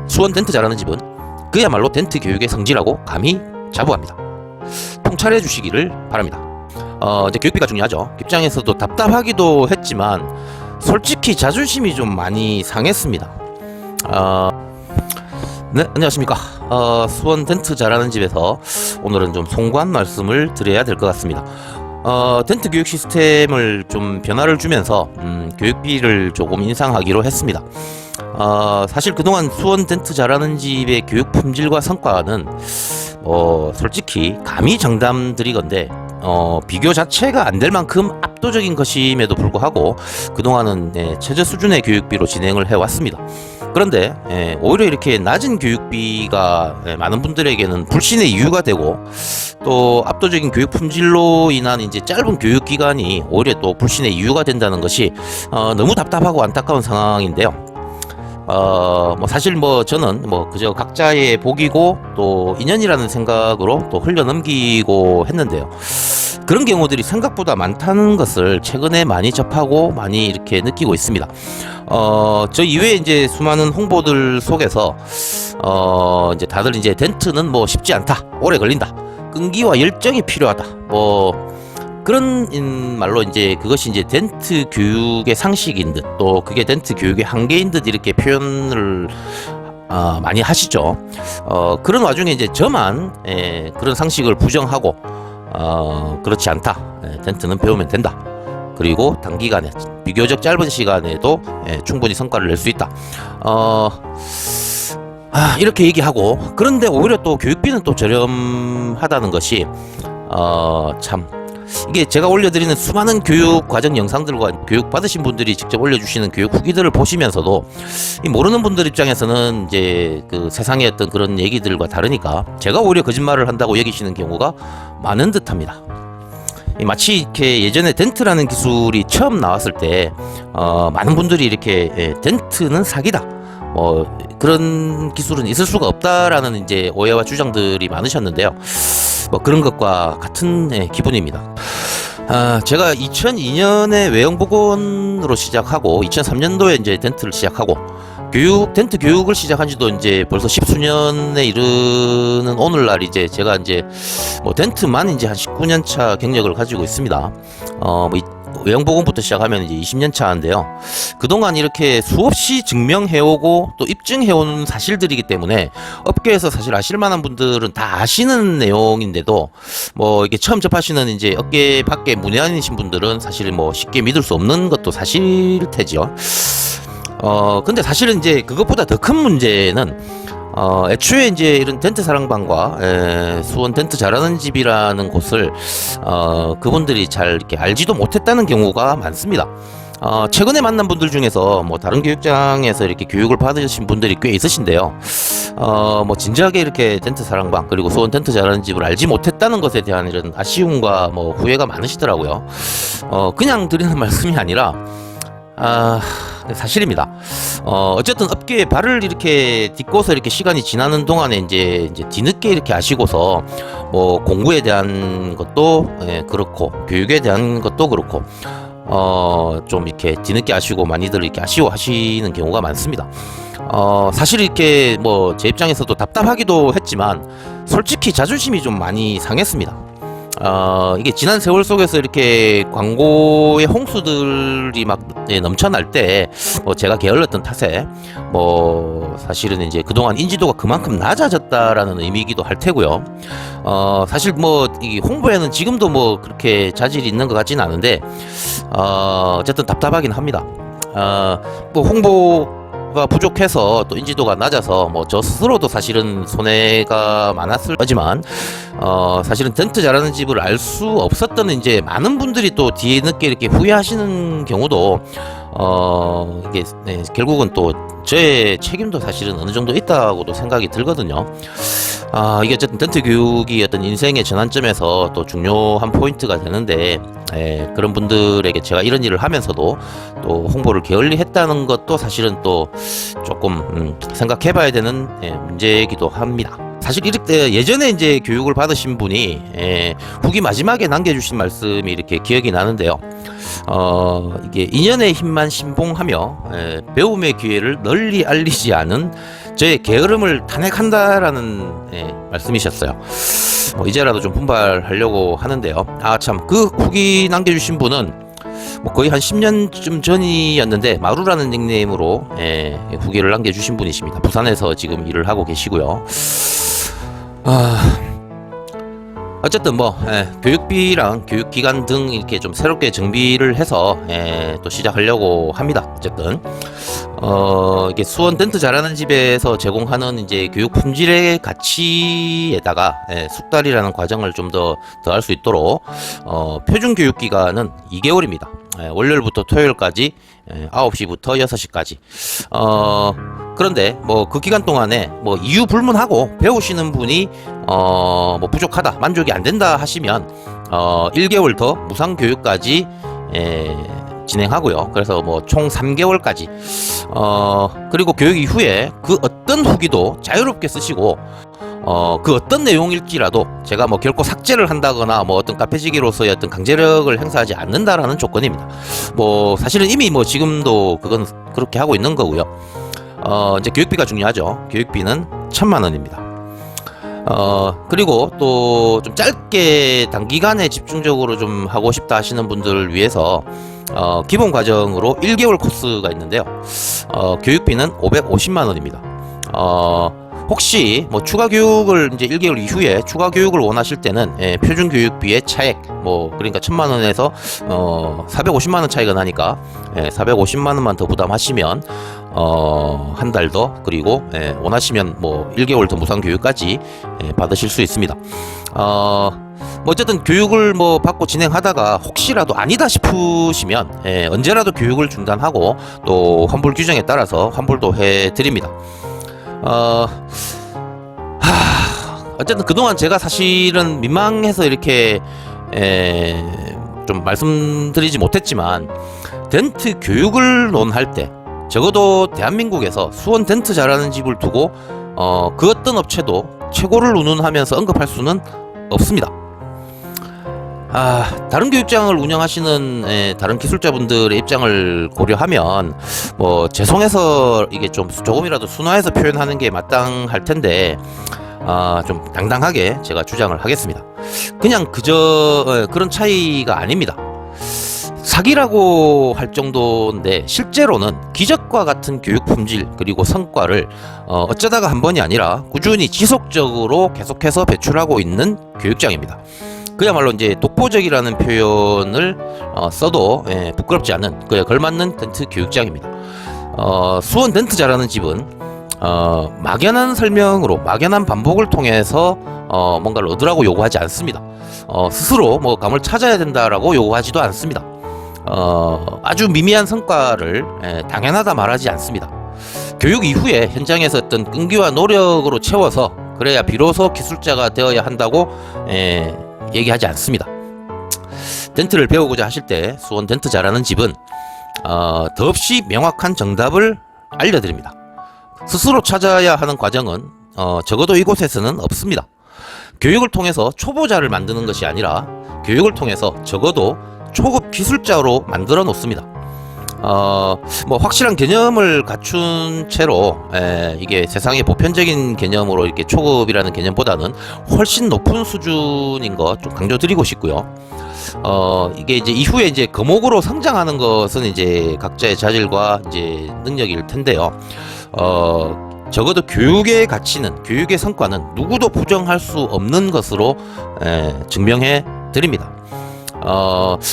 수원 덴트 잘하는 집은 그야말로 덴트 교육의 성지라고 감히 자부합니다. 통찰해 주시기를 바랍니다. 이제 교육비가 중요하죠. 입장에서도 답답하기도 했지만 솔직히 자존심이 좀 많이 상했습니다. 네, 안녕하십니까. 수원 덴트 잘하는 집에서 오늘은 좀 송구한 말씀을 드려야 될 것 같습니다. 덴트 교육 시스템을 좀 변화를 주면서 교육비를 조금 인상하기로 했습니다. 사실 그동안 수원 덴트 잘하는 집의 교육 품질과 성과는 솔직히 감히 장담드리건데 비교 자체가 안 될 만큼 압도적인 것임에도 불구하고 그동안은 최저 수준의 교육비로 진행을 해왔습니다. 그런데 오히려 이렇게 낮은 교육비가 많은 분들에게는 불신의 이유가 되고 또 압도적인 교육 품질로 인한 이제 짧은 교육 기간이 오히려 또 불신의 이유가 된다는 것이 너무 답답하고 안타까운 상황인데요. 사실 저는 그저 각자의 복이고 또 인연이라는 생각으로 또 흘려넘기고 했는데요. 그런 경우들이 생각보다 많다는 것을 최근에 많이 접하고 많이 이렇게 느끼고 있습니다. 저 이외에 이제 수많은 홍보들 속에서 이제 다들 이제 덴트는 쉽지 않다, 오래 걸린다, 끈기와 열정이 필요하다, 그런 말로 이제 그것이 이제 덴트 교육의 상식인 듯, 또 그게 덴트 교육의 한계인 듯 이렇게 표현을 많이 하시죠. 그런 와중에 이제 저만 그런 상식을 부정하고 그렇지 않다, 덴트는 배우면 된다, 그리고 단기간에 비교적 짧은 시간에도 충분히 성과를 낼 수 있다, 이렇게 얘기하고, 그런데 오히려 또 교육비는 또 저렴하다는 것이 참, 이게 제가 올려드리는 수많은 교육 과정 영상들과 교육 받으신 분들이 직접 올려주시는 교육 후기들을 보시면서도 모르는 분들 입장에서는 이제 그 세상의 어떤 그런 얘기들과 다르니까 제가 오히려 거짓말을 한다고 여기시는 경우가 많은 듯합니다. 마치 이렇게 예전에 덴트라는 기술이 처음 나왔을 때 많은 분들이 이렇게 덴트는 사기다, 그런 기술은 있을 수가 없다라는 이제 오해와 주장들이 많으셨는데요. 그런 것과 같은 기분입니다. 제가 2002년에 외형복원으로 시작하고 2003년도에 이제 덴트를 시작하고 덴트 교육을 시작한 지도 이제 벌써 십수년에 이르는 오늘날 이제 제가 이제 덴트만 이제 한 19년 차 경력을 가지고 있습니다. 외형복원부터 시작하면 이제 20년 차인데요. 그동안 이렇게 수없이 증명해오고 또 입증해온 사실들이기 때문에 업계에서 사실 아실만한 분들은 다 아시는 내용인데도 이게 처음 접하시는 이제 업계 밖에 문외한이신 분들은 사실 쉽게 믿을 수 없는 것도 사실 테죠. 근데 사실은 이제 그것보다 더 큰 문제는 애초에 이제 이런 덴트 사랑방과 수원 덴트 잘하는 집이라는 곳을 그분들이 잘 이렇게 알지도 못했다는 경우가 많습니다. 최근에 만난 분들 중에서 다른 교육장에서 이렇게 교육을 받으신 분들이 꽤 있으신데요. 진지하게 이렇게 덴트 사랑방 그리고 수원 덴트 잘하는 집을 알지 못했다는 것에 대한 이런 아쉬움과 후회가 많으시더라고요. 그냥 드리는 말씀이 아니라 사실입니다. 어쨌든 업계에 발을 이렇게 딛고서 이렇게 시간이 지나는 동안에 이제 뒤늦게 이렇게 아시고서 공부에 대한 것도 그렇고 교육에 대한 것도 그렇고 좀 이렇게 뒤늦게 아시고 많이들 이렇게 아쉬워하시는 경우가 많습니다. 사실 이렇게 제 입장에서도 답답하기도 했지만 솔직히 자존심이 좀 많이 상했습니다. 이게 지난 세월 속에서 이렇게 광고의 홍수들이 막 넘쳐날 때 제가 게을렀던 탓에 사실은 이제 그동안 인지도가 그만큼 낮아졌다라는 의미이기도 할 테고요. 사실 이 홍보에는 지금도 그렇게 자질이 있는 것 같지는 않은데 어쨌든 답답하긴 합니다. 홍보가 부족해서 또 인지도가 낮아서 저 스스로도 사실은 손해가 많았을 거지만 사실은 덴트 잘하는 집을 알 수 없었던 이제 많은 분들이 또 뒤에 늦게 이렇게 후회하시는 경우도 이게 결국은 또 저의 책임도 사실은 어느 정도 있다고도 생각이 들거든요. 이게 어쨌든 덴트 교육이 어떤 인생의 전환점에서 또 중요한 포인트가 되는데 그런 분들에게 제가 이런 일을 하면서도 또 홍보를 게을리 했다는 것도 사실은 또 조금 생각해봐야 되는 문제이기도 합니다. 사실 이렇게 예전에 이제 교육을 받으신 분이 후기 마지막에 남겨주신 말씀이 이렇게 기억이 나는데요. 이게 인연의 힘만 신봉하며 배움의 기회를 널리 알리지 않은 저의 게으름을 탄핵한다라는 말씀이셨어요. 이제라도 좀 분발하려고 하는데요. 참, 그 후기 남겨주신 분은 거의 한 10년쯤 전이었는데 마루라는 닉네임으로 후기를 남겨주신 분이십니다. 부산에서 지금 일을 하고 계시고요. 어쨌든 교육비랑 교육기간 등 이렇게 좀 새롭게 정비를 해서 또 시작하려고 합니다. 어쨌든 이게 수원 덴트 잘하는 집에서 제공하는 이제 교육 품질의 가치에다가 숙달이라는 과정을 좀 더 할 수 있도록 표준 교육 기간은 2개월입니다. 월요일부터 토요일까지 9시부터 6시까지. 그런데 그 기간 동안에 이유 불문하고 배우시는 분이 부족하다, 만족이 안 된다 하시면 1개월 더 무상 교육까지 진행하고요. 그래서 총 3개월까지. 그리고 교육 이후에 그 어떤 후기도 자유롭게 쓰시고 그 어떤 내용일지라도 제가 결코 삭제를 한다거나 어떤 카페지기로서의 어떤 강제력을 행사하지 않는다라는 조건입니다. 사실은 이미 지금도 그건 그렇게 하고 있는 거고요. 이제 교육비가 중요하죠. 교육비는 1,000,000원입니다. 그리고 또 좀 짧게 단기간에 집중적으로 좀 하고 싶다 하시는 분들을 위해서 기본 과정으로 1개월 코스가 있는데요. 교육비는 550만원입니다. 혹시 추가 교육을 이제 1개월 이후에 추가 교육을 원하실 때는 표준 교육비의 차액 그러니까 1,000만원에서 450만원 차이가 나니까 450만원만 더 부담하시면 한 달 더, 그리고 원하시면 1개월 더 무상 교육까지 받으실 수 있습니다. 어쨌든 교육을 받고 진행하다가 혹시라도 아니다 싶으시면 언제라도 교육을 중단하고 또 환불 규정에 따라서 환불도 해드립니다. 어쨌든 그동안 제가 사실은 민망해서 이렇게 좀 말씀드리지 못했지만, 덴트 교육을 논할 때 적어도 대한민국에서 수원 덴트 잘하는 집을 두고 그 어떤 업체도 최고를 운운하면서 언급할 수는 없습니다. 다른 교육장을 운영하시는 다른 기술자분들의 입장을 고려하면 죄송해서 이게 좀 조금이라도 순화해서 표현하는 게 마땅할 텐데 좀 당당하게 제가 주장을 하겠습니다. 그냥 그저 그런 차이가 아닙니다. 사기라고 할 정도인데 실제로는 기적과 같은 교육 품질 그리고 성과를 어쩌다가 한 번이 아니라 꾸준히 지속적으로 계속해서 배출하고 있는 교육장입니다. 그야말로 이제 독보적이라는 표현을 써도 부끄럽지 않은, 그에 걸맞는 덴트 교육장입니다. 수원 덴트 잘하는 집은 막연한 설명으로, 막연한 반복을 통해서 뭔가를 얻으라고 요구하지 않습니다. 스스로 감을 찾아야 된다라고 요구하지도 않습니다. 아주 미미한 성과를 당연하다 말하지 않습니다. 교육 이후에 현장에서 어떤 끈기와 노력으로 채워서 그래야 비로소 기술자가 되어야 한다고 얘기하지 않습니다. 덴트를 배우고자 하실 때 수원 덴트 잘하는 집은 더없이 명확한 정답을 알려드립니다. 스스로 찾아야 하는 과정은 적어도 이곳에서는 없습니다. 교육을 통해서 초보자를 만드는 것이 아니라 교육을 통해서 적어도 초급 기술자로 만들어 놓습니다. 확실한 개념을 갖춘 채로 이게 세상의 보편적인 개념으로 이렇게 초급이라는 개념보다는 훨씬 높은 수준인 것 좀 강조드리고 싶고요. 이게 이제 이후에 이제 거목으로 성장하는 것은 이제 각자의 자질과 이제 능력일 텐데요. 적어도 교육의 가치는, 교육의 성과는 누구도 부정할 수 없는 것으로 증명해 드립니다.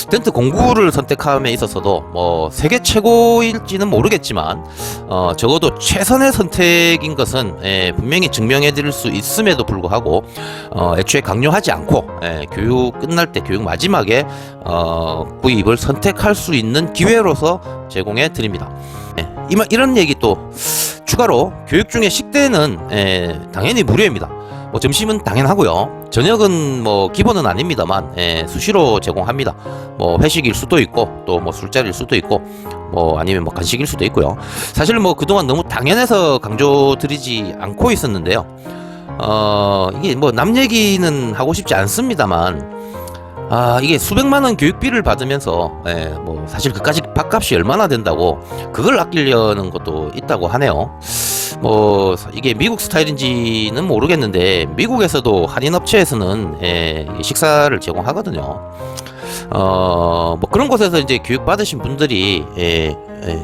덴트 공구를 선택함에 있어서도 세계 최고일지는 모르겠지만 적어도 최선의 선택인 것은 분명히 증명해 드릴 수 있음에도 불구하고 애초에 강요하지 않고 교육 끝날 때, 교육 마지막에 구입을 선택할 수 있는 기회로서 제공해 드립니다. 이런 얘기 또 추가로, 교육 중에 식대는 당연히 무료입니다. 점심은 당연하고요. 저녁은 기본은 아닙니다만 수시로 제공합니다. 회식일 수도 있고 또 술자리일 수도 있고 아니면 간식일 수도 있고요. 사실 그동안 너무 당연해서 강조드리지 않고 있었는데요. 이게 남 얘기는 하고 싶지 않습니다만 이게 수백만 원 교육비를 받으면서 사실 그까지 밥값이 얼마나 된다고 그걸 아끼려는 것도 있다고 하네요. 이게 미국 스타일인지는 모르겠는데 미국에서도 할인 업체에서는 식사를 제공하거든요. 그런 곳에서 이제 교육 받으신 분들이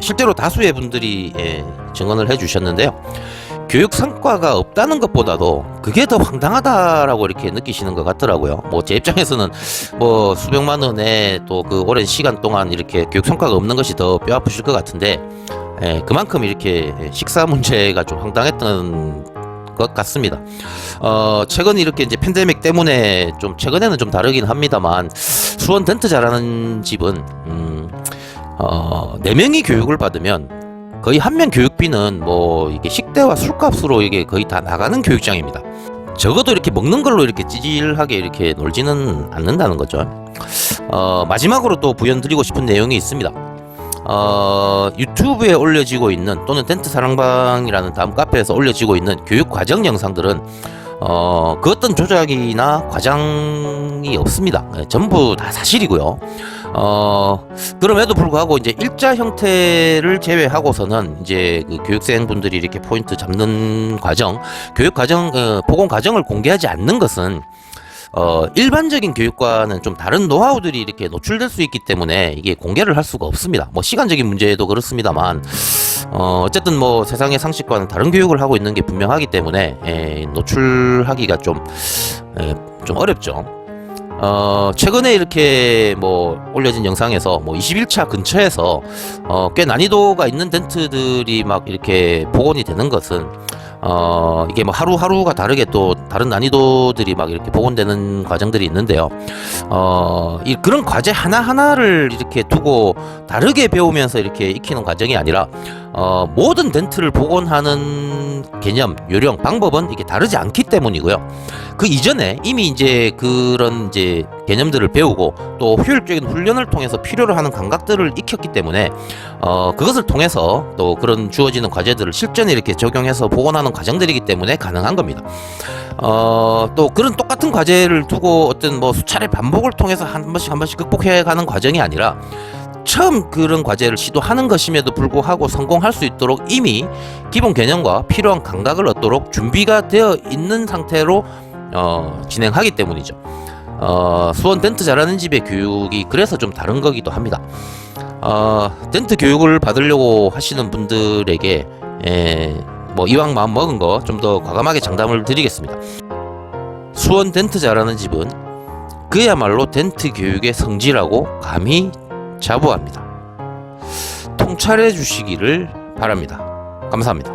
실제로 다수의 분들이 증언을 해주셨는데요. 교육 성과가 없다는 것보다도 그게 더 황당하다라고 이렇게 느끼시는 것 같더라고요. 제 입장에서는 수백만 원에 또 그 오랜 시간 동안 이렇게 교육 성과가 없는 것이 더 뼈 아프실 것 같은데, 그만큼 이렇게 식사 문제가 좀 황당했던 것 같습니다. 최근 이렇게 이제 팬데믹 때문에 좀 최근에는 좀 다르긴 합니다만, 수원 덴트 잘하는 집은 4명이 교육을 받으면 거의 한 명 교육비는 이게 식대와 술값으로 이게 거의 다 나가는 교육장입니다. 적어도 이렇게 먹는 걸로 이렇게 찌질하게 이렇게 놀지는 않는다는 거죠. 마지막으로 또 부연드리고 싶은 내용이 있습니다. 유튜브에 올려지고 있는, 또는 덴트 사랑방이라는 다음 카페에서 올려지고 있는 교육 과정 영상들은 그 어떤 조작이나 과장이 없습니다. 전부 다 사실이고요. 그럼에도 불구하고 이제 일자 형태를 제외하고서는 이제 그 교육생분들이 이렇게 포인트 잡는 과정, 교육 과정, 보건 과정을 공개하지 않는 것은 일반적인 교육과는 좀 다른 노하우들이 이렇게 노출될 수 있기 때문에 이게 공개를 할 수가 없습니다. 시간적인 문제도 그렇습니다만, 어쨌든 세상의 상식과는 다른 교육을 하고 있는 게 분명하기 때문에 노출하기가 좀 어렵죠. 최근에 이렇게 올려진 영상에서 21차 근처에서 꽤 난이도가 있는 덴트들이 막 이렇게 복원이 되는 것은 이게 하루하루가 다르게 또 다른 난이도들이 막 이렇게 복원되는 과정들이 있는데요. 그런 과제 하나하나를 이렇게 두고 다르게 배우면서 이렇게 익히는 과정이 아니라 모든 덴트를 복원하는 개념, 요령, 방법은 이게 다르지 않기 때문이고요. 그 이전에 이미 이제 그런 이제 개념들을 배우고 또 효율적인 훈련을 통해서 필요로 하는 감각들을 익혔기 때문에 그것을 통해서 또 그런 주어지는 과제들을 실전에 이렇게 적용해서 복원하는 과정들이기 때문에 가능한 겁니다. 또 그런 똑같은 과제를 두고 어떤 수차례 반복을 통해서 한 번씩 극복해 가는 과정이 아니라 처음 그런 과제를 시도하는 것임에도 불구하고 성공할 수 있도록 이미 기본 개념과 필요한 감각을 얻도록 준비가 되어 있는 상태로 진행하기 때문이죠. 수원 덴트 잘하는 집의 교육이 그래서 좀 다른 거기도 합니다. 덴트 교육을 받으려고 하시는 분들에게 이왕 마음 먹은 거 좀 더 과감하게 장담을 드리겠습니다. 수원 덴트 잘하는 집은 그야말로 덴트 교육의 성지라고 감히 자부합니다. 통찰해 주시기를 바랍니다. 감사합니다.